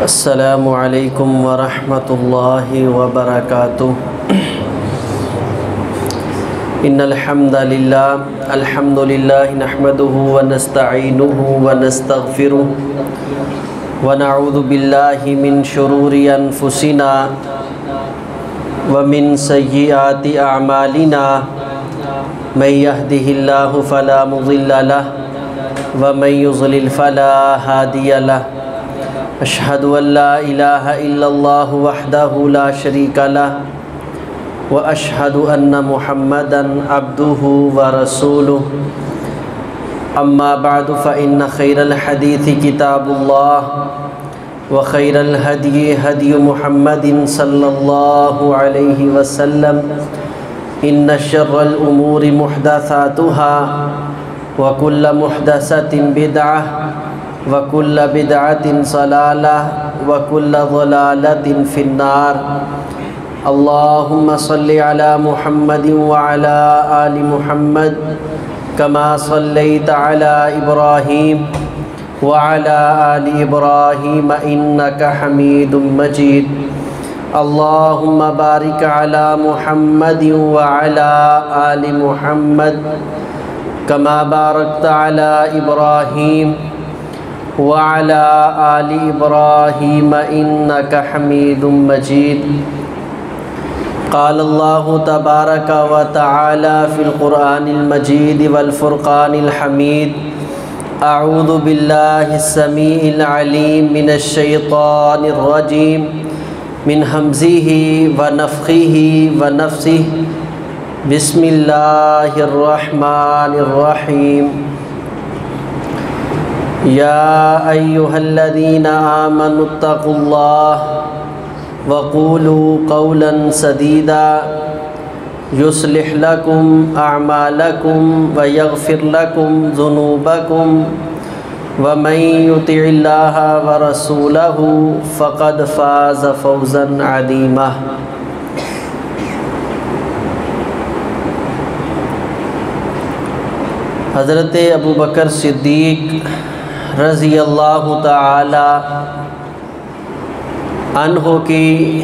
السلام علیکم ورحمۃ اللہ وبرکاتہ۔ ان الحمد للہ نحمده ونستعینه ونستغفره ونعوذ باللہ من شرور انفسنا ومن سیئات اعمالنا من يهده اللہ فلا مضل له ومن يضلل فلا هادی له۔ اشہد ان لا الہ الا اللہ وحدہ لا شریک لہ واشہد ان محمدا عبدہ ورسولہ۔ اما بعد فان خیر الحدیث کتاب اللہ وخیر الہدی ہدی محمد صلی اللہ علیہ وسلم۔ ان شر الامور محدثاتها وکل محدثۃ بدعہ وَكُلَّ بِدْعَةٍ ضَلَالَةٍ وَكُلَّ ضَلَالَةٍ فِي النَّارِ۔ اللهم صل على محمد وعلى آل محمد كما صليت على إبراهيم وعلى آل إبراهيم إنك حميد مجيد۔ اللهم بارك على محمد وعلى آل محمد كما باركت على إبراهيم وعلى آل إبراهيم إنك حميد مجيد۔ قال الله تبارك وتعالى في القرآن المجيد والفرقان الحميد۔ أعوذ بالله السميع العليم من الشيطان الرجيم من همزه ونفخه ونفثه۔ بسم الله الرحمن الرحيم۔ یا ایہا الذین آمنوا اتقوا اللہ وقولوا قولا سدیدا یصلح لکم اعمالکم ویغفر لکم ذنوبکم ومن یطع اللہ ورسولہ فقد فاز فوزا عظیما۔ حضرت ابوبکر صدیق رضی اللہ تعالی عنہ کی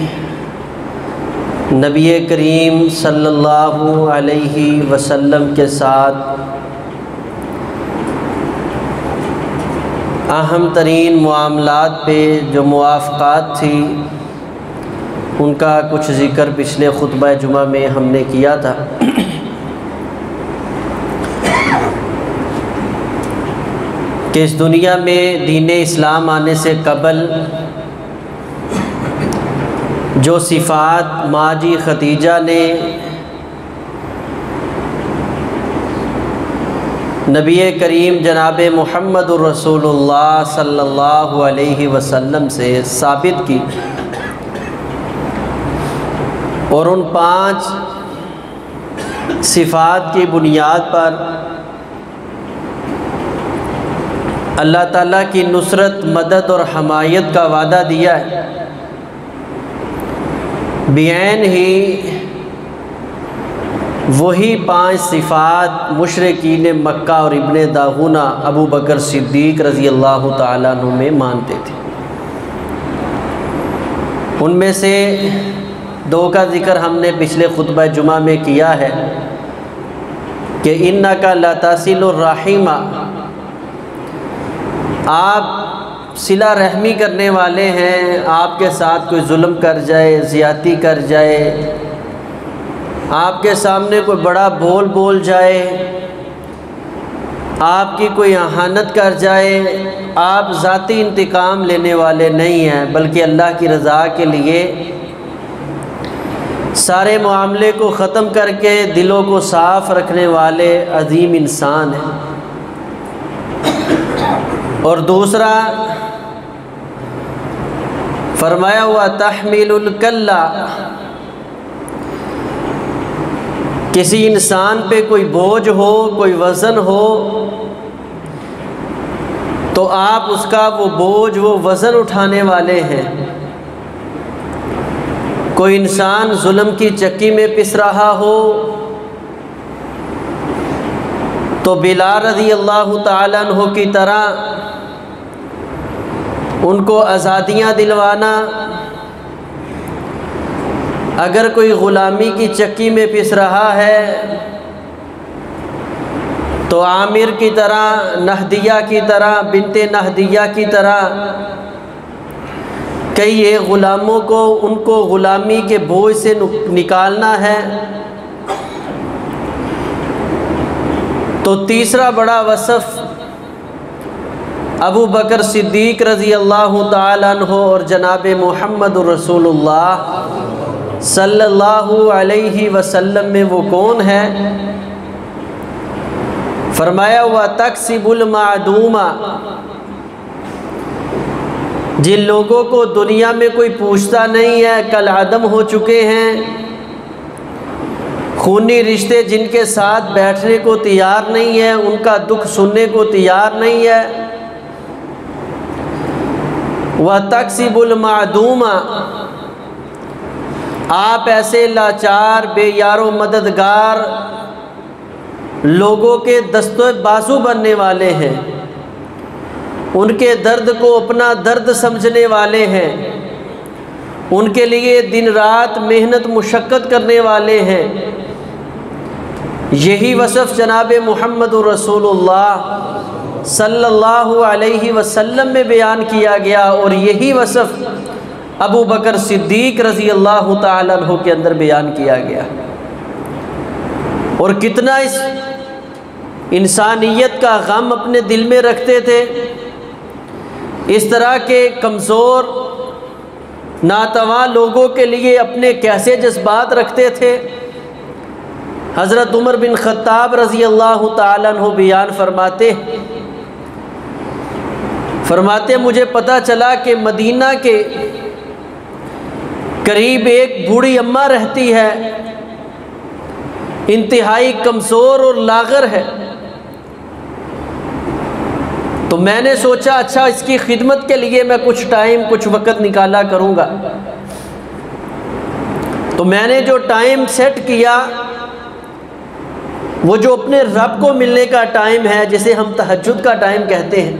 نبی کریم صلی اللہ علیہ وسلم کے ساتھ اہم ترین معاملات پہ جو موافقات تھی ان کا کچھ ذکر پچھلے خطبہ جمعہ میں ہم نے کیا تھا۔ کہ اس دنیا میں دین اسلام آنے سے قبل جو صفات ماجی خدیجہ نے نبی کریم جناب محمد الرسول اللہ صلی اللہ علیہ وسلم سے ثابت کی اور ان 5 صفات کی بنیاد پر اللہ تعالیٰ کی نصرت، مدد اور حمایت کا وعدہ دیا ہے، بعین ہی وہی 5 صفات مشرکین مکہ اور ابن داغونہ ابو بکر صدیق رضی اللہ تعالیٰ عنہ میں مانتے تھے۔ ان میں سے 2 کا ذکر ہم نے پچھلے خطبہ جمعہ میں کیا ہے کہ اِنَّکَ لَتَصِلُ الرَّحِمَ، آپ صلہ رحمی کرنے والے ہیں۔ آپ کے ساتھ کوئی ظلم کر جائے، زیادتی کر جائے، آپ کے سامنے کوئی بڑا بول جائے، آپ کی کوئی اہانت کر جائے، آپ ذاتی انتقام لینے والے نہیں ہیں بلکہ اللہ کی رضا کے لیے سارے معاملے کو ختم کر کے دلوں کو صاف رکھنے والے عظیم انسان ہیں۔ اور دوسرا فرمایا ہوا تحمل الکلہ، کسی انسان پہ کوئی بوجھ ہو، کوئی وزن ہو تو آپ اس کا وہ بوجھ، وہ وزن اٹھانے والے ہیں۔ کوئی انسان ظلم کی چکی میں پس رہا ہو تو بلال رضی اللہ تعالیٰ عنہ کی طرح ان کو آزادیاں دلوانا، اگر کوئی غلامی کی چکی میں پس رہا ہے تو عامر کی طرح، نہدیہ کی طرح، بنت نہدیہ کی طرح کئی ایک غلاموں کو ان کو غلامی کے بوجھ سے نکالنا ہے۔ تو تیسرا بڑا وصف ابو بکر صدیق رضی اللہ تعالیٰ عنہ اور جناب محمد رسول اللہ صلی اللہ علیہ وسلم میں وہ کون ہے؟ فرمایا وَتَكْسِبُ الْمَعْدُومَ، جن لوگوں کو دنیا میں کوئی پوچھتا نہیں ہے، کل عدم ہو چکے ہیں، خونی رشتے جن کے ساتھ بیٹھنے کو تیار نہیں ہے، ان کا دکھ سننے کو تیار نہیں ہے۔ وَتَكْسِبُ الْمَعْدُومَ، آپ ایسے لاچار، بے یار و مددگار لوگوں کے دست و بازو بننے والے ہیں، ان کے درد کو اپنا درد سمجھنے والے ہیں، ان کے لیے دن رات محنت مشقت کرنے والے ہیں۔ یہی وصف جناب محمد رسول اللہ صلی اللہ علیہ وسلم میں بیان کیا گیا، اور یہی وصف ابو بکر صدیق رضی اللہ تعالیٰ عنہ کے اندر بیان کیا گیا۔ اور کتنا اس انسانیت کا غم اپنے دل میں رکھتے تھے، اس طرح کے کمزور ناتواں لوگوں کے لیے اپنے کیسے جذبات رکھتے تھے۔ حضرت عمر بن خطاب رضی اللہ تعالیٰ عنہ بیان فرماتے مجھے پتہ چلا کہ مدینہ کے قریب ایک بوڑھی اماں رہتی ہے، انتہائی کمزور اور لاغر ہے، تو میں نے سوچا اچھا اس کی خدمت کے لیے میں کچھ ٹائم کچھ وقت نکالا کروں گا۔ تو میں نے جو ٹائم سیٹ کیا وہ جو اپنے رب کو ملنے کا ٹائم ہے، جسے ہم تہجد کا ٹائم کہتے ہیں،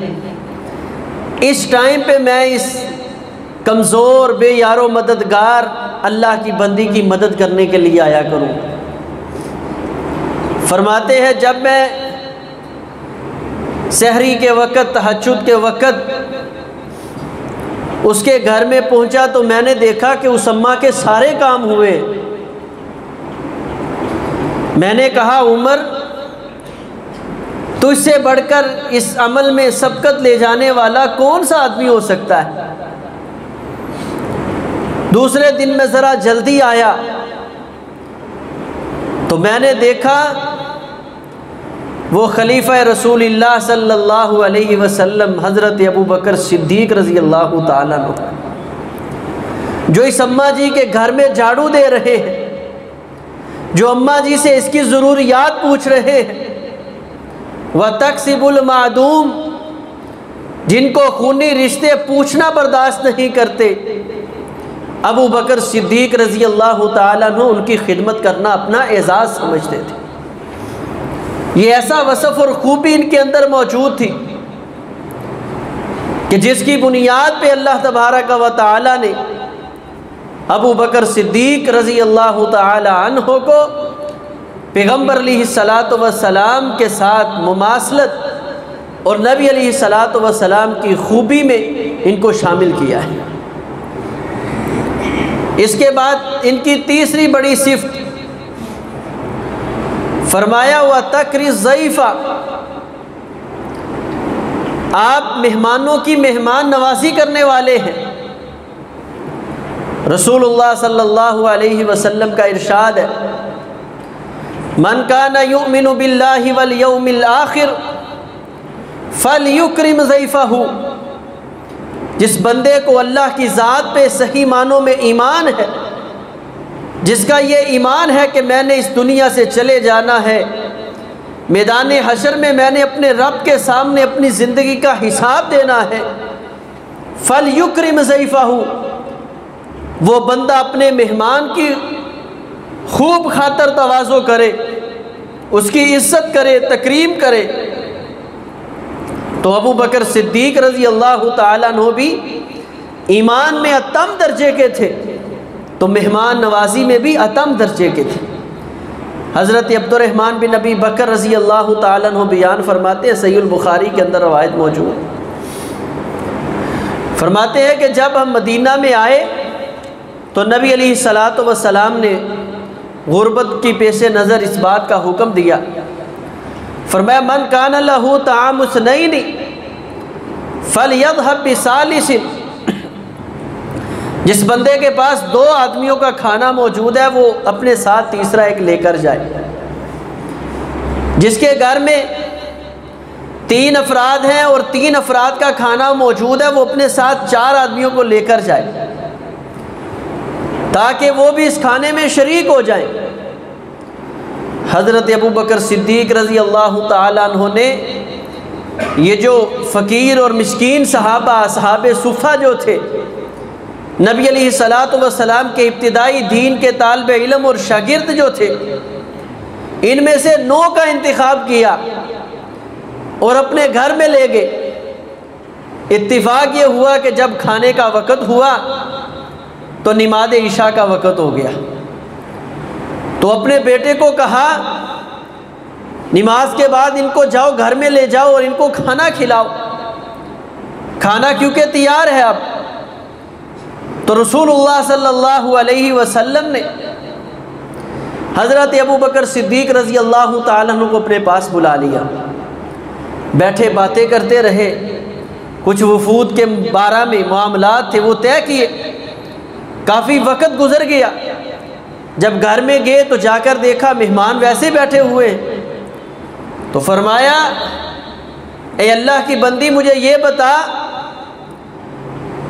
اس ٹائم پہ میں اس کمزور بے یار و مددگار اللہ کی بندی کی مدد کرنے کے لیے آیا کروں۔ فرماتے ہیں جب میں سحری کے وقت، تہجد کے وقت اس کے گھر میں پہنچا تو میں نے دیکھا کہ اس اماں کے سارے کام ہوئے۔ میں نے کہا عمر تجھ سے بڑھ کر اس عمل میں سبقت لے جانے والا کون سا آدمی ہو سکتا ہے؟ دوسرے دن میں ذرا جلدی آیا تو میں نے دیکھا وہ خلیفہ رسول اللہ صلی اللہ علیہ وسلم حضرت ابو بکر صدیق رضی اللہ تعالیٰ عنہ، جو اس اماں جی کے گھر میں جھاڑو دے رہے ہیں، جو اماں جی سے اس کی ضروریات پوچھ رہے ہیں۔ وَتَكْسِبُ الْمَعْدُومَ، جن کو خونی رشتے پوچھنا برداشت نہیں کرتے، ابو بکر صدیق رضی اللہ تعالیٰ عنہ ان کی خدمت کرنا اپنا اعزاز سمجھتے تھے۔ یہ ایسا وصف اور خوبی ان کے اندر موجود تھی کہ جس کی بنیاد پہ اللہ تبارک و تعالیٰ نے ابو بکر صدیق رضی اللہ تعالی عنہ کو پیغمبر علیہ الصلاۃ والسلام کے ساتھ مماثلت اور نبی علیہ الصلاۃ والسلام کی خوبی میں ان کو شامل کیا ہے۔ اس کے بعد ان کی تیسری بڑی صفت فرمایا وَتَكْرِمُ الضَّيْفَ، آپ مہمانوں کی مہمان نوازی کرنے والے ہیں۔ رسول اللہ صلی اللہ علیہ وسلم کا ارشاد ہے من کان یؤمن باللہ والیوم الآخر فلیکرم ضیفہ، جس بندے کو اللہ کی ذات پہ صحیح معنوں میں ایمان ہے، جس کا یہ ایمان ہے کہ میں نے اس دنیا سے چلے جانا ہے، میدان حشر میں میں نے اپنے رب کے سامنے اپنی زندگی کا حساب دینا ہے، فلیکرم ضیفہ، وہ بندہ اپنے مہمان کی خوب خاطر تواضع کرے، اس کی عزت کرے، تکریم کرے۔ تو ابو بکر صدیق رضی اللہ تعالیٰ عنہ بھی ایمان میں اتم درجے کے تھے، تو مہمان نوازی میں بھی اتم درجے کے تھے۔ حضرت عبد الرحمن بن ابی بکر رضی اللہ تعالیٰ عنہ بیان فرماتے ہیں، صحیح البخاری کے اندر روایت موجود ہے، فرماتے ہیں کہ جب ہم مدینہ میں آئے تو نبی علیہ الصلاۃ والسلام نے غربت کی پیش نظر اس بات کا حکم دیا، فرمایا من کان لہ طعام اثنین فلیذهب بثالث، جس بندے کے پاس 2 آدمیوں کا کھانا موجود ہے وہ اپنے ساتھ تیسرا ایک لے کر جائے۔ جس کے گھر میں 3 افراد ہیں اور 3 افراد کا کھانا موجود ہے وہ اپنے ساتھ 4 آدمیوں کو لے کر جائے تاکہ وہ بھی اس کھانے میں شریک ہو جائیں۔ حضرت ابو بکر صدیق رضی اللہ تعالیٰ عنہ نے یہ جو فقیر اور مسکین صحابہ اصحاب صفہ جو تھے، نبی علیہ الصلاۃ والسلام کے ابتدائی دین کے طالب علم اور شاگرد جو تھے، ان میں سے 9 کا انتخاب کیا اور اپنے گھر میں لے گئے۔ اتفاق یہ ہوا کہ جب کھانے کا وقت ہوا تو نماز عشاء کا وقت ہو گیا، تو اپنے بیٹے کو کہا نماز کے بعد ان کو جاؤ گھر میں لے جاؤ اور ان کو کھانا کھلاؤ، کھانا کیونکہ تیار ہے اب۔ تو رسول اللہ صلی اللہ علیہ وسلم نے حضرت ابو بکر صدیق رضی اللہ تعالیٰ عنہ کو اپنے پاس بلا لیا، بیٹھے باتیں کرتے رہے، کچھ وفود کے بارے میں معاملات تھے وہ طے کیے، کافی وقت گزر گیا۔ جب گھر میں گئے تو جا کر دیکھا مہمان ویسے بیٹھے ہوئے ہیں، تو فرمایا اے اللہ کی بندی مجھے یہ بتا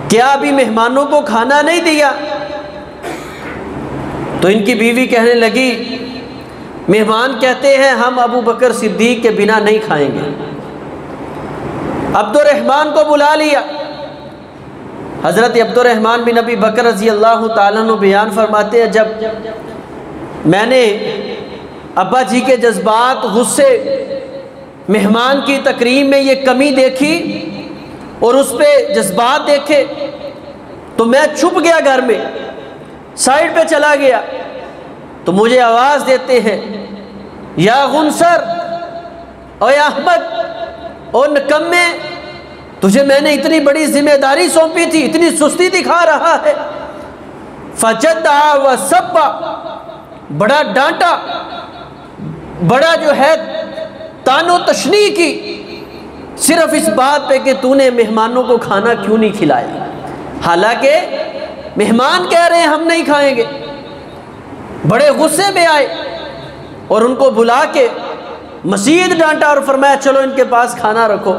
کیا ابھی مہمانوں کو کھانا نہیں دیا؟ تو ان کی بیوی کہنے لگی مہمان کہتے ہیں ہم ابو بکر صدیق کے بنا نہیں کھائیں گے۔ عبد الرحمن کو بلا لیا۔ حضرت عبد الرحمن بن ابی بکر رضی اللہ تعالیٰ عنہ بیان فرماتے ہیں جب میں نے ابا جی کے جذبات، غصے، مہمان کی تکریم میں یہ کمی دیکھی اور اس پہ جذبات دیکھے تو میں چھپ گیا، گھر میں سائڈ پہ چلا گیا، تو مجھے آواز دیتے ہیں یا غنصر، او یا احمد، او نکمے، تجھے میں نے اتنی بڑی ذمہ داری سونپی تھی، اتنی سستی دکھا رہا ہے۔ فجدع و سبا، بڑا ڈانٹا، بڑا جو ہے تان و تشنیع کی، صرف اس بات پہ کہ تو نے مہمانوں کو کھانا کیوں نہیں کھلایا، حالانکہ مہمان کہہ رہے ہیں ہم نہیں کھائیں گے۔ بڑے غصے میں آئے اور ان کو بلا کے مزید ڈانٹا اور فرمایا چلو ان کے پاس کھانا رکھو۔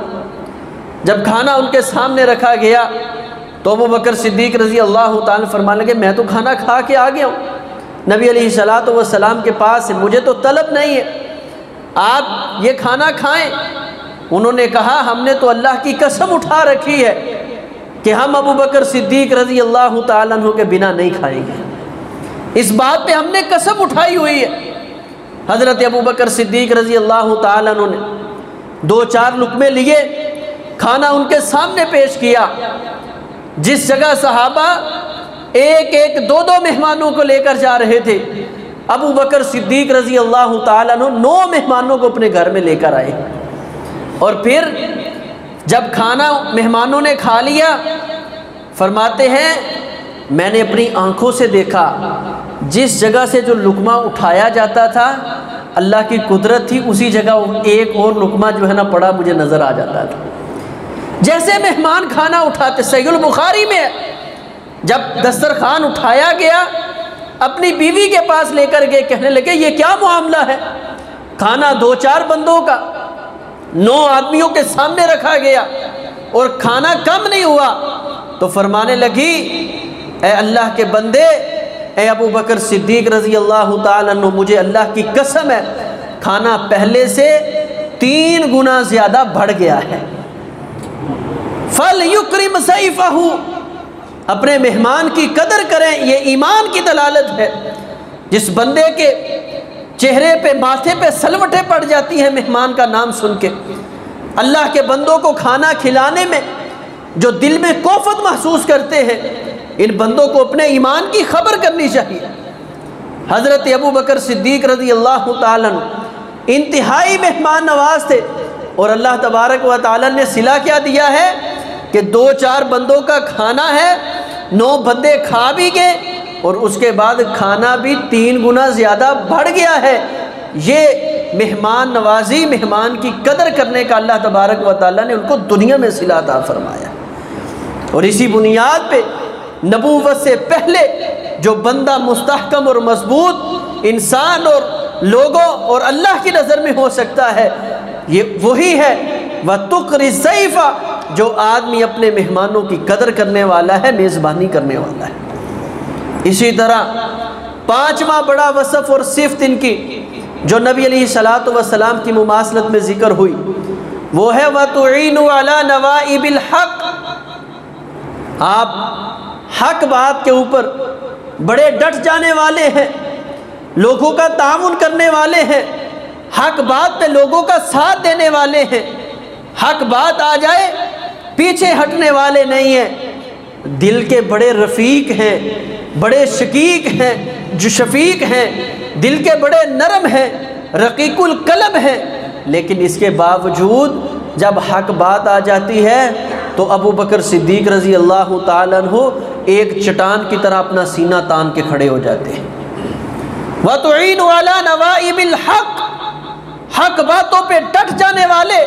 جب کھانا ان کے سامنے رکھا گیا تو ابو بکر صدیق رضی اللہ تعالیٰ فرمانے لگے میں تو کھانا کھا کے آ گیا ہوں نبی علیہ الصلاۃ والسلام کے پاس، مجھے تو طلب نہیں ہے، آپ یہ کھانا کھائیں۔ انہوں نے کہا ہم نے تو اللہ کی قسم اٹھا رکھی ہے کہ ہم ابو بکر صدیق رضی اللہ تعالیٰ عنہ کے بنا نہیں کھائیں گے، اس بات پہ ہم نے قسم اٹھائی ہوئی ہے۔ حضرت ابو بکر صدیق رضی اللہ تعالیٰ عنہ نے 2-4 لقمے لیے، کھانا ان کے سامنے پیش کیا۔ جس جگہ صحابہ 1-2 مہمانوں کو لے کر جا رہے تھے، ابو بکر صدیق رضی اللہ تعالیٰ عنہ 9 مہمانوں کو اپنے گھر میں لے کر آئے، اور پھر جب کھانا مہمانوں نے کھا لیا فرماتے ہیں میں نے اپنی آنکھوں سے دیکھا جس جگہ سے جو لقمہ اٹھایا جاتا تھا اللہ کی قدرت تھی، اسی جگہ ایک اور لقمہ جو ہے نا پڑا مجھے نظر آ جاتا تھا۔ جیسے مہمان کھانا اٹھاتے، صحیح البخاری میں جب دسترخوان اٹھایا گیا اپنی بیوی کے پاس لے کر گئے، کہنے لگے یہ کیا معاملہ ہے، کھانا 2-4 بندوں کا 9 آدمیوں کے سامنے رکھا گیا اور کھانا کم نہیں ہوا۔ تو فرمانے لگی اے اللہ کے بندے، اے ابو بکر صدیق رضی اللہ تعالیٰ عنہ، مجھے اللہ کی قسم ہے کھانا پہلے سے 3 گنا زیادہ بڑھ گیا ہے۔ فَلْيُكْرِمْ ضَيْفَهُ، اپنے مہمان کی قدر کریں، یہ ایمان کی دلالت ہے۔ جس بندے کے چہرے پہ، ماتھے پہ سلوٹیں پڑ جاتی ہیں مہمان کا نام سن کے، اللہ کے بندوں کو کھانا کھلانے میں جو دل میں کوفت محسوس کرتے ہیں، ان بندوں کو اپنے ایمان کی خبر کرنی چاہیے۔ حضرت ابو بکر صدیق رضی اللہ تعالیٰ عنہ انتہائی مہمان نواز تھے، اور اللہ تبارک و تعالیٰ نے صلہ کیا دیا ہے کہ 2-4 بندوں کا کھانا ہے، 9 بندے کھا بھی گئے، اور اس کے بعد کھانا بھی 3 گنا زیادہ بڑھ گیا ہے۔ یہ مہمان نوازی، مہمان کی قدر کرنے کا اللہ تبارک و تعالیٰ نے ان کو دنیا میں صلہ عطا فرمایا، اور اسی بنیاد پہ نبوت سے پہلے جو بندہ مستحکم اور مضبوط انسان اور لوگوں اور اللہ کی نظر میں ہو سکتا ہے، یہ وہی ہے وَتُقْرِ الضَّيْفَ، جو آدمی اپنے مہمانوں کی قدر کرنے والا ہے، میزبانی کرنے والا ہے۔ اسی طرح 5واں بڑا وصف اور صفت ان کی جو نبی علیہ الصلوۃ والسلام کی مماثلت میں ذکر ہوئی، وہ ہے وَتُعِينُ عَلَى نَوَائِبِ الْحَقِّ، آپ حق بات کے اوپر بڑے ڈٹ جانے والے ہیں، لوگوں کا تعاون کرنے والے ہیں، حق بات پہ لوگوں کا ساتھ دینے والے ہیں، حق بات آ جائے پیچھے ہٹنے والے نہیں ہیں، دل کے بڑے رفیق ہیں، بڑے شقیق ہیں، جو شفیق ہیں، دل کے بڑے نرم ہیں، رقیق القلب ہیں، لیکن اس کے باوجود جب حق بات آ جاتی ہے تو ابو بکر صدیق رضی اللہ تعالیٰ عنہ ایک چٹان کی طرح اپنا سینہ تان کے کھڑے ہو جاتے ہیں۔ وَتُعِينُ عَلَى نَوَائِبِ الْحَقِّ، حق باتوں پہ ڈٹ جانے والے،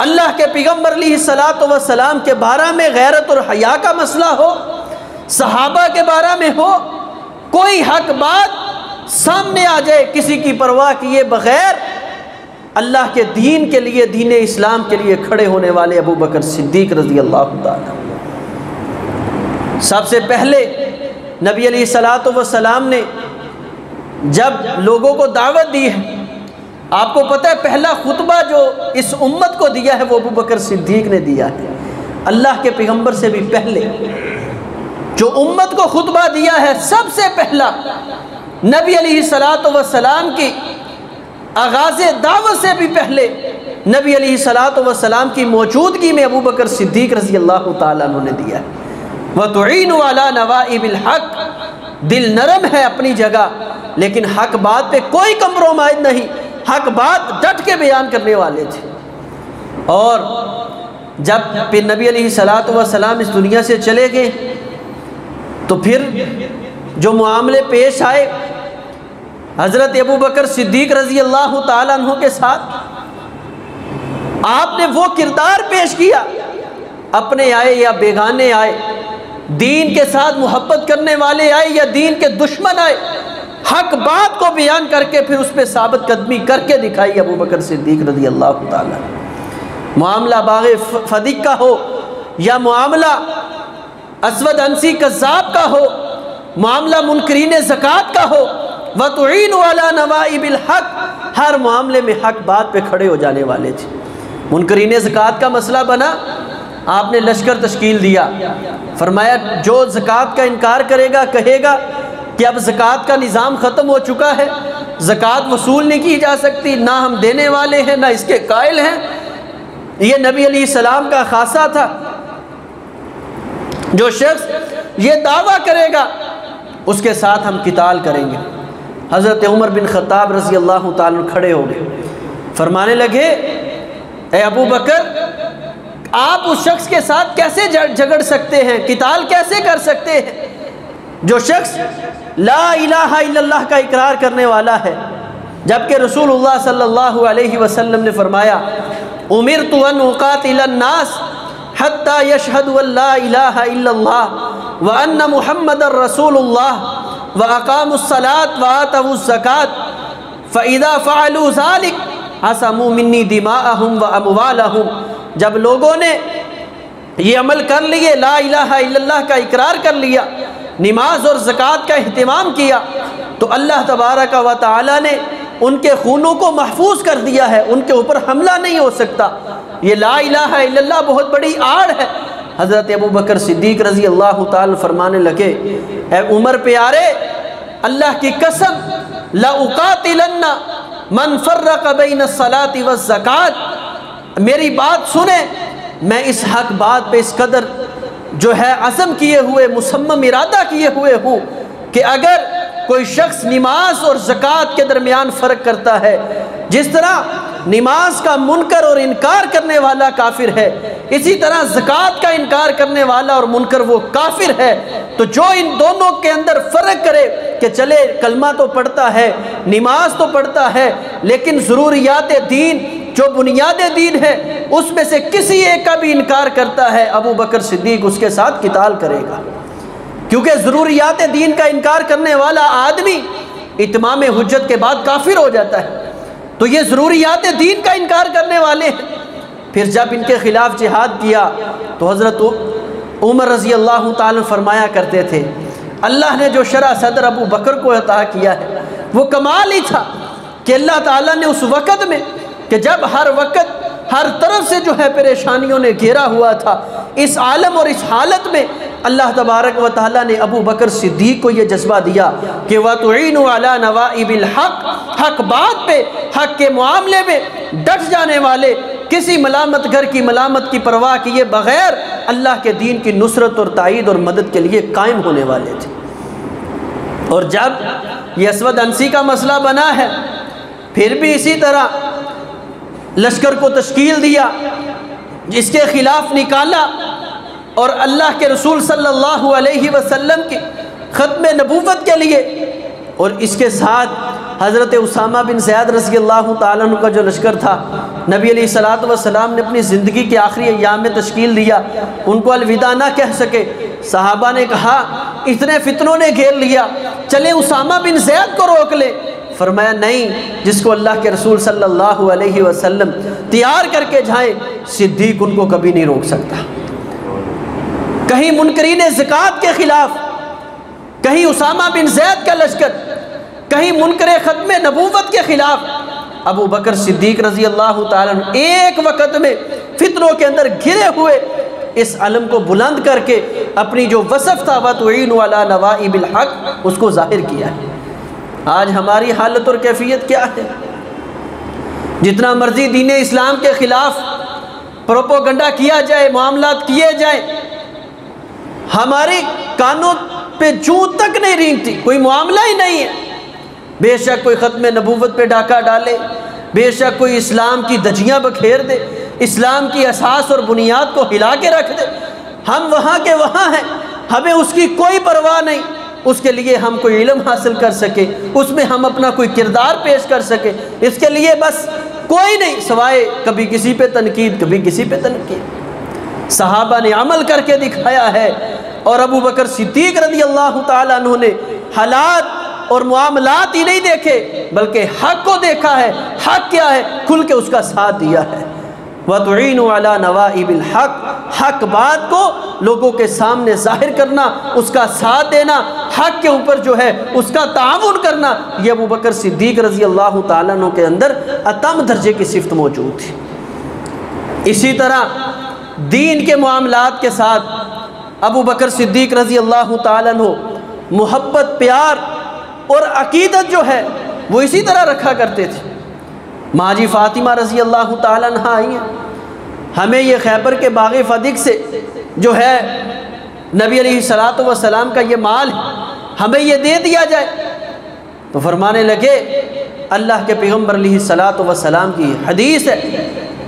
اللہ کے پیغمبر علیہ الصلوۃ والسلام کے بارے میں غیرت اور حیا کا مسئلہ ہو، صحابہ کے بارے میں ہو، کوئی حق بات سامنے آ جائے کسی کی پرواہ کیے بغیر اللہ کے دین کے لیے، دین اسلام کے لیے کھڑے ہونے والے ابو بکر صدیق رضی اللہ تعالیٰ۔ سب سے پہلے نبی علیہ الصلوۃ والسلام نے جب لوگوں کو دعوت دی ہے، آپ کو پتہ ہے پہلا خطبہ جو اس امت کو دیا ہے وہ ابو بکر صدیق نے دیا ہے، اللہ کے پیغمبر سے بھی پہلے جو امت کو خطبہ دیا ہے، سب سے پہلا نبی علیہ الصلوۃ والسلام کی آغاز دعوت سے بھی پہلے نبی علیہ الصلوۃ والسلام کی موجودگی میں ابو بکر صدیق رضی اللہ تعالیٰ عنہ نے دیا ہے۔ وَتُعِينُ عَلَى نَوَائِبِ الْحَقِّ، دل نرم ہے اپنی جگہ، لیکن حق بات پہ کوئی کمپرومائز نہیں، حق بات ڈٹ کے بیان کرنے والے تھے۔ اور جب پھر نبی علیہ الصلوۃ والسلام اس دنیا سے چلے گئے تو پھر جو معاملے پیش آئے حضرت ابو بکر صدیق رضی اللہ تعالیٰ عنہ کے ساتھ، آپ نے وہ کردار پیش کیا، اپنے آئے یا بیگانے آئے، دین کے ساتھ محبت کرنے والے آئے یا دین کے دشمن آئے، حق بات کو بیان کر کے پھر اس پہ ثابت قدمی کر کے دکھائی ابو بکر صدیق رضی اللہ تعالیٰ۔ معاملہ باغ فدیق کا ہو یا معاملہ اسود انسی کذاب کا ہو، معاملہ منکرین زکوٰۃ کا ہو، وَتُعِينُ عَلَى نَوَائِبِ الْحَقِّ، ہر معاملے میں حق بات پہ کھڑے ہو جانے والے تھے۔ منکرین زکوٰۃ کا مسئلہ بنا، آپ نے لشکر تشکیل دیا، فرمایا جو زکوٰۃ کا انکار کرے گا، کہے گا کہ اب زکوٰۃ کا نظام ختم ہو چکا ہے، زکوٰۃ وصول نہیں کی جا سکتی، نہ ہم دینے والے ہیں نہ اس کے قائل ہیں، یہ نبی علیہ السلام کا خاصہ تھا۔ جو شخص یہ دعویٰ کرے گا اس کے ساتھ ہم قتال کریں گے۔ حضرت عمر بن خطاب رضی اللہ تعالیٰ کھڑے ہو گئے، فرمانے لگے اے ابو بکر، آپ اس شخص کے ساتھ کیسے جھگڑ سکتے ہیں، قتال کیسے کر سکتے ہیں جو شخص لا الہ الا اللہ کا اقرار کرنے والا ہے، جبکہ رسول اللہ صلی اللہ علیہ وسلم نے فرمایا امرت ان اقاتل الناس حتی یشہدوا ان لا الہ الا اللہ وان محمد رسول اللہ وَأَقَامُوا الصَّلَاةَ وَآتَوُا الزَّكَاةَ فَإِذَا فَعَلُوا ذَلِكَ عَصَمُوا مِنِّي دِمَاءَهُمْ وَأَمْوَالَهُمْ، جب لوگوں نے یہ عمل کر لیے، لا الہ الا اللہ کا اقرار کر لیا، نماز اور زکوٰۃ کا اہتمام کیا، تو اللہ تبارک و تعالی نے ان کے خونوں کو محفوظ کر دیا ہے، ان کے اوپر حملہ نہیں ہو سکتا۔ یہ لا الہ الا اللہ بہت بڑی آڑ ہے۔ حضرت ابو بکر صدیق رضی اللہ تعالی فرمانے لگے اے عمر پیارے، اللہ کی قسم لَأُقَاتِلَنَّ مَنْ فَرَّقَ بَيْنَ الصَّلَاةِ وَالزَّكَاةِ، میری بات سنیں، میں اس حق بات پہ اس قدر جو ہے عزم کیے ہوئے، مصمم ارادہ کیے ہوئے ہوں کہ اگر کوئی شخص نماز اور زکوٰۃ کے درمیان فرق کرتا ہے، جس طرح نماز کا منکر اور انکار کرنے والا کافر ہے، اسی طرح زکوٰۃ کا انکار کرنے والا اور منکر وہ کافر ہے، تو جو ان دونوں کے اندر فرق کرے کہ چلے کلمہ تو پڑھتا ہے، نماز تو پڑھتا ہے، لیکن ضروریات دین جو بنیاد دین ہے اس میں سے کسی ایک کا بھی انکار کرتا ہے، ابو بکر صدیق اس کے ساتھ قتال کرے گا، کیونکہ ضروریات دین کا انکار کرنے والا آدمی اتمام حجت کے بعد کافر ہو جاتا ہے، تو یہ ضروریات دین کا انکار کرنے والے ہیں۔ پھر جب ان کے خلاف جہاد کیا تو حضرت عمر رضی اللہ تعالیٰ فرمایا کرتے تھے، اللہ نے جو شرع صدر ابو بکر کو عطا کیا ہے وہ کمال ہی تھا کہ اللہ تعالیٰ نے اس وقت میں کہ جب ہر وقت ہر طرف سے جو ہے پریشانیوں نے گھیرا ہوا تھا، اس عالم اور اس حالت میں اللہ تبارک و تعالیٰ نے ابو بکر صدیق کو یہ جذبہ دیا کہ وَتُعِينُ عَلَى نَوَائِبِ الْحَقِّ، حق بات پہ، حق کے معاملے میں ڈٹ جانے والے، کسی ملامت گر کی ملامت کی پرواہ کیے بغیر اللہ کے دین کی نصرت اور تائید اور مدد کے لیے قائم ہونے والے تھے۔ اور جب یہ اسود انسی کا مسئلہ بنا ہے، پھر بھی اسی طرح لشکر کو تشکیل دیا، اس کے خلاف نکالا، اور اللہ کے رسول صلی اللہ علیہ وسلم کی ختم نبوت کے لیے، اور اس کے ساتھ حضرت اسامہ بن زید رضی اللہ تعالیٰ عنہ کا جو لشکر تھا، نبی علیہ الصلوۃ والسلام نے اپنی زندگی کے آخری ایام میں تشکیل دیا، ان کو الوداع نہ کہہ سکے، صحابہ نے کہا اتنے فتنوں نے گھیر لیا، چلے اسامہ بن زید کو روک لے، فرمایا نہیں، جس کو اللہ کے رسول صلی اللہ علیہ وسلم تیار کر کے جائیں، صدیق ان کو کبھی نہیں روک سکتا۔ کہیں منکرین زکوٰۃ کے خلاف، کہیں اسامہ بن زید کا لشکر، کہیں منکر ختم نبوت کے خلاف، ابو بکر صدیق رضی اللہ تعالیٰ عنہ ایک وقت میں فتنوں کے اندر گھرے ہوئے اس علم کو بلند کر کے اپنی جو وصف تھا وَتُعِينُ عَلَى نَوَائِبِ الْحَقِّ اس کو ظاہر کیا ہے۔ آج ہماری حالت اور کیفیت کیا ہے؟ جتنا مرضی دین اسلام کے خلاف پروپوگنڈا کیا جائے، معاملات کیے جائیں، ہمارے کانوں پہ جوں تک نہیں رینگتی، کوئی معاملہ ہی نہیں ہے۔ بے شک کوئی ختم نبوت پہ ڈاکہ ڈالے، بے شک کوئی اسلام کی دھجیاں بکھیر دے، اسلام کی اساس اور بنیاد کو ہلا کے رکھ دے، ہم وہاں کے وہاں ہیں، ہمیں اس کی کوئی پرواہ نہیں، اس کے لیے ہم کوئی علم حاصل کر سکے، اس میں ہم اپنا کوئی کردار پیش کر سکے، اس کے لیے بس کوئی نہیں سوائے کبھی کسی پہ تنقید، کبھی کسی پہ تنقید۔ صحابہ نے عمل کر کے دکھایا ہے، اور ابو بکر صدیق رضی اللہ تعالیٰ عنہ نے حالات اور معاملات ہی نہیں دیکھے بلکہ حق کو دیکھا ہے، حق کیا ہے کھل کے اس کا ساتھ دیا ہے۔ وَتُعِينُ عَلَى نَوَائِبِ الْحَقِّ، حق بات کو لوگوں کے سامنے ظاہر کرنا، اس کا ساتھ دینا، حق کے اوپر جو ہے اس کا تعاون کرنا، یہ ابو بکر صدیق رضی اللہ تعالیٰ عنہ کے اندر اتم درجے کی صفت موجود تھی۔ اسی طرح دین کے معاملات کے ساتھ ابو بکر صدیق رضی اللہ تعالیٰ عنہ محبت، پیار اور عقیدت جو ہے وہ اسی طرح رکھا کرتے تھے۔ ماجی فاطمہ رضی اللہ تعالیٰ عنہ آئی ہیں، ہمیں یہ خیبر کے باغ فدق سے جو ہے نبی علیہ الصلوۃ والسلام کا یہ مال ہے، ہمیں یہ دے دیا جائے، تو فرمانے لگے، اللہ کے پیغمبر علیہ الصلوۃ والسلام کی حدیث ہے،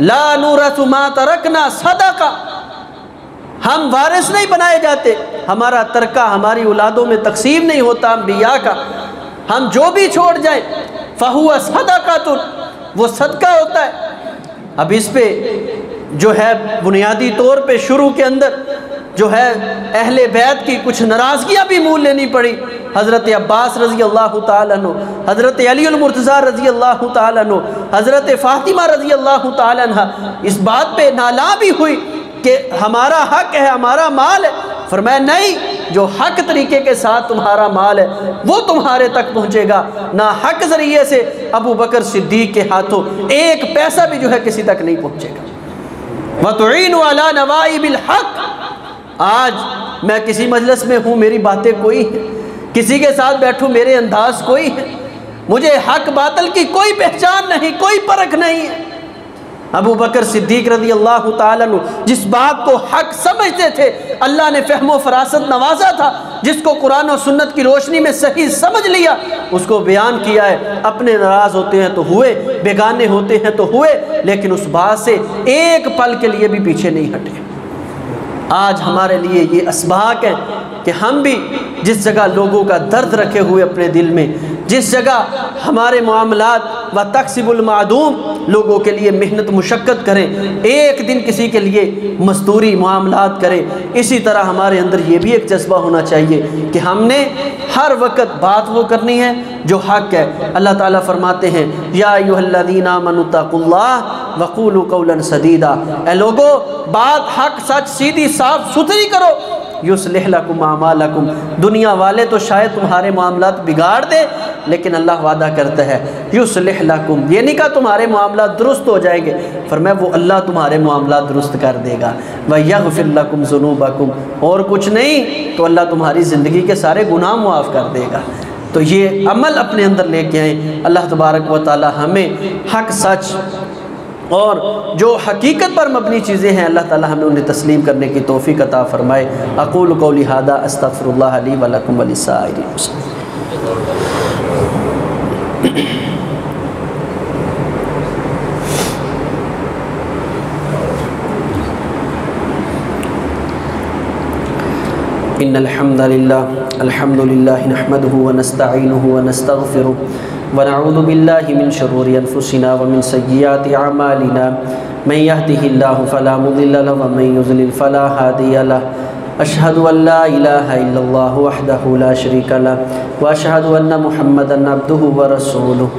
لا نورث ما ترکنا صدقہ، ہم وارث نہیں بنائے جاتے، ہمارا ترکہ ہماری اولادوں میں تقسیم نہیں ہوتا انبیاء کا، ہم جو بھی چھوڑ جائیں فَهُوَ صَدَقَةٌ، وہ صدقہ ہوتا ہے۔ اب اس پہ جو ہے بنیادی طور پہ شروع کے اندر جو ہے اہل بیت کی کچھ ناراضگیاں بھی مول لینی پڑی، حضرت عباس رضی اللہ تعالیٰ عنہ، حضرت علی المرتضیٰ رضی اللہ تعالیٰ عنہ، حضرت فاطمہ رضی اللہ تعالیٰ عنہ اس بات پہ نالاں بھی ہوئی کہ ہمارا حق ہے، ہمارا مال ہے۔ فرمایا نہیں، جو حق طریقے کے ساتھ تمہارا مال ہے وہ تمہارے تک پہنچے گا، نہ حق ذریعے سے ابو بکر صدیق کے ہاتھوں ایک پیسہ بھی جو ہے کسی تک نہیں پہنچے گا۔ وَتُعِينُ عَلَى نَوَائِبِ الْحَقِّ، آج میں کسی مجلس میں ہوں، میری باتیں کوئی ہیں، کسی کے ساتھ بیٹھوں میرے انداز کوئی ہے، مجھے حق باطل کی کوئی پہچان نہیں، کوئی پرکھ نہیں ہے، ابو بکر صدیق رضی اللہ تعالیٰ عنہ جس بات کو حق سمجھتے تھے، اللہ نے فہم و فراست نوازا تھا، جس کو قرآن و سنت کی روشنی میں صحیح سمجھ لیا اس کو بیان کیا ہے۔ اپنے ناراض ہوتے ہیں تو ہوئے، بیگانے ہوتے ہیں تو ہوئے، لیکن اس بات سے ایک پل کے لیے بھی پیچھے نہیں ہٹے۔ آج ہمارے لیے یہ اسباق ہے کہ ہم بھی جس جگہ لوگوں کا درد رکھے ہوئے اپنے دل میں، جس جگہ ہمارے معاملات و تکسب المعدوم لوگوں کے لیے محنت مشقت کریں، ایک دن کسی کے لیے مزدوری معاملات کریں، اسی طرح ہمارے اندر یہ بھی ایک جذبہ ہونا چاہیے کہ ہم نے ہر وقت بات وہ کرنی ہے جو حق ہے۔ اللہ تعالیٰ فرماتے ہیں یا ایھا الذین آمنوا اتقوا اللہ وقولوا قولا سدیدا، اے لوگو بات حق سچ سیدھی صاف ستھری کرو، یصلح لکم اعمالکم، دنیا والے تو شاید تمہارے معاملات بگاڑ دے، لیکن اللہ وعدہ کرتا ہے یصلح لکم، یہ نہیں کہا تمہارے معاملات درست ہو جائیں گے، فرمایا وہ اللہ تمہارے معاملات درست کر دے گا، ویغفر لکم ذنوبکم، اور کچھ نہیں تو اللہ تمہاری زندگی کے سارے گناہ معاف کر دے گا۔ تو یہ عمل اپنے اندر لے کے آئیں۔ اللہ تبارک و تعالی ہمیں حق سچ اور جو حقیقت پر مبنی چیزیں ہیں اللہ تعالی ہمیں انہیں تسلیم کرنے کی توفیق عطا فرمائے۔ اقول قولی ھذا استغفر اللہ لی ولکم ولسائر المسلمین۔ ان الحمد للہ نحمده ونستعینه ونستغفره ونعوذ باللہ من شرور انفسنا ومن سیئات اعمالنا من يهده الله فلا مضل له ومن يضلل فلا هادي له اشهد ان لا اله الا الله وحده لا شريك له واشهد ان محمدا عبده ورسوله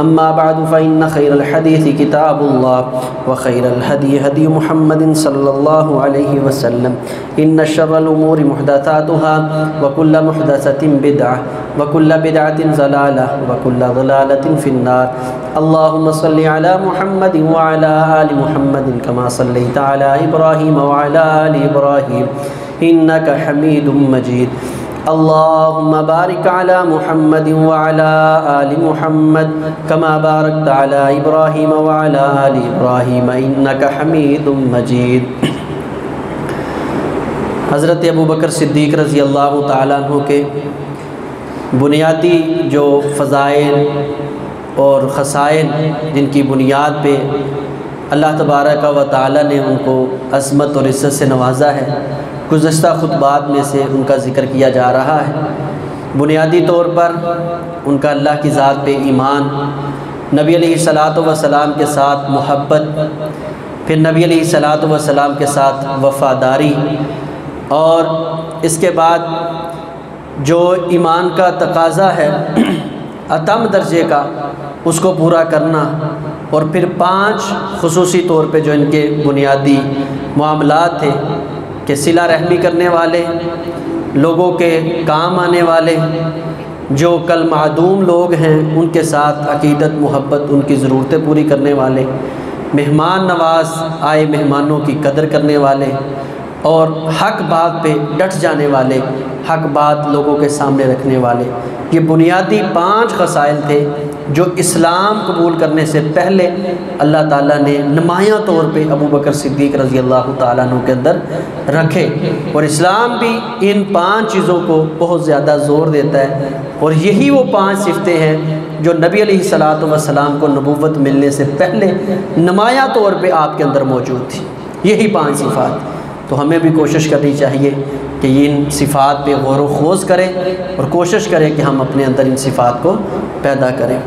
اما بعد فان خير الحديث كتاب الله وخير الهدي هدي محمد صلى الله عليه وسلم ان شر الامور محدثاتها وكل محدثة بدعة وكل بدعة ضلالة وكل ضلالة في النار اللهم صل على محمد وعلى آل محمد كما صليت على إبراهيم وعلى آل إبراهيم إنك حميد مجيد اللهم بارك على محمد وعلى آل محمد كما باركت على إبراهيم وعلى آل إبراهيم إنك حميد مجيد۔ حضرت ابو بکر صدیق رضی اللہ تعالیٰ عنہ کے بنیادی جو فضائل اور خصائل جن کی بنیاد پہ اللہ تبارک و تعالیٰ نے ان کو عظمت اور عزت سے نوازا ہے، گزشتہ خطبات میں سے ان کا ذکر کیا جا رہا ہے۔ بنیادی طور پر ان کا اللہ کی ذات پہ ایمان، نبی علیہ الصلاۃ والسلام کے ساتھ محبت، پھر نبی علیہ الصلاۃ والسلام کے ساتھ وفاداری، اور اس کے بعد جو ایمان کا تقاضا ہے اتم درجے کا اس کو پورا کرنا، اور پھر 5 خصوصی طور پہ جو ان کے بنیادی معاملات تھے کہ صلہ رحمی کرنے والے، لوگوں کے کام آنے والے، جو کل معدوم لوگ ہیں ان کے ساتھ عقیدت محبت ان کی ضرورتیں پوری کرنے والے، مہمان نواز آئے مہمانوں کی قدر کرنے والے، اور حق بات پہ ڈٹ جانے والے، حق بات لوگوں کے سامنے رکھنے والے۔ یہ بنیادی 5 خصائل تھے جو اسلام قبول کرنے سے پہلے اللہ تعالیٰ نے نمایاں طور پہ ابو بکر صدیق رضی اللہ تعالیٰ عنہ کے اندر رکھے، اور اسلام بھی ان 5 چیزوں کو بہت زیادہ زور دیتا ہے، اور یہی وہ 5 صفتیں ہیں جو نبی علیہ الصلاۃ والسلام کو نبوت ملنے سے پہلے نمایاں طور پہ آپ کے اندر موجود تھی، یہی 5 صفات۔ تو ہمیں بھی کوشش کرنی چاہیے کہ ان صفات پہ غور و خوض کریں اور کوشش کریں کہ ہم اپنے اندر ان صفات کو پیدا کریں۔